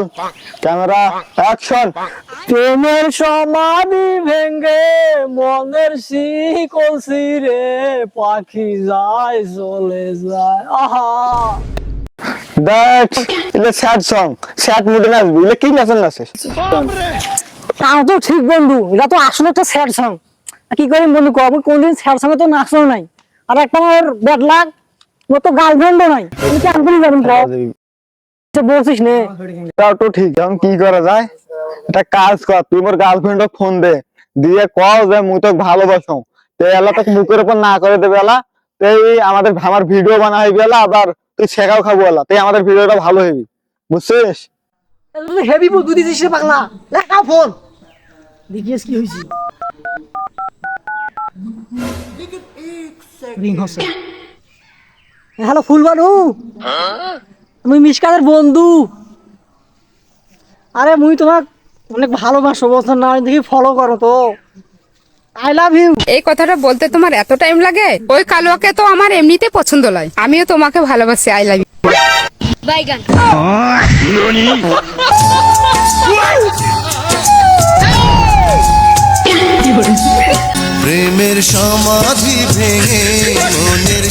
Roll camera action. প্রেমের সমাধি ভেঙ্গে মনের শিকল ছিঁড়ে পাখি যায় চলে যায়। আহা দেখ এটা স্যাড সং, স্যাড মুডে নাচবি, এটা কি নাচেন নাচে? তাও তো ঠিক বন্ধু, এটা তো আসলে একটা স্যাড সং। কি করি বন্ধু, কবে কোনদিন স্যাড সঙ্গে তো নাচও নাই। আর একটা আমার ব্যাড লাক, ও তো গার্লফ্রেন্ডও নাই। তুমি কি আনবি যাবেন বলছিস নে? তাও তো ঠিক। এখন কি করা যায়, একটা কাজ কর, তুই মোর গার্লফ্রেন্ড ফোন দে, দিয়ে কও যে মুই তোকে ভালোবাসো, তো এলা তোকে মুখের উপর না করে দেবে এলা, তুই আমার ভিডিও বানা হইবি এলা, আবার তুই শেখাও খাবো এলা, তুই আমাদের ভিডিওটা ভালো হইবি, বুঝছিস? হেভি বুদ্ধি দিছিস রে পাগলা, লেখা ফোন দেখিস কি হইছে। রিং হচ্ছে। হ্যালো ফুলবানু, আমি মিশকাদের বন্ধু। আরে মুই তোমাক অনেক ভালোবাসো, বলছো না দেখি ফলো করো তো। I love you. এই কথাটা বলতে তোমার এত টাইম লাগে? ওই কালুয়াকে তো আমার এমনিতে পছন্দ নয়, আমিও তোমাকে ভালোবাসি। I love you. বাইগান। প্রেমের সমাধি ভেঙে মনের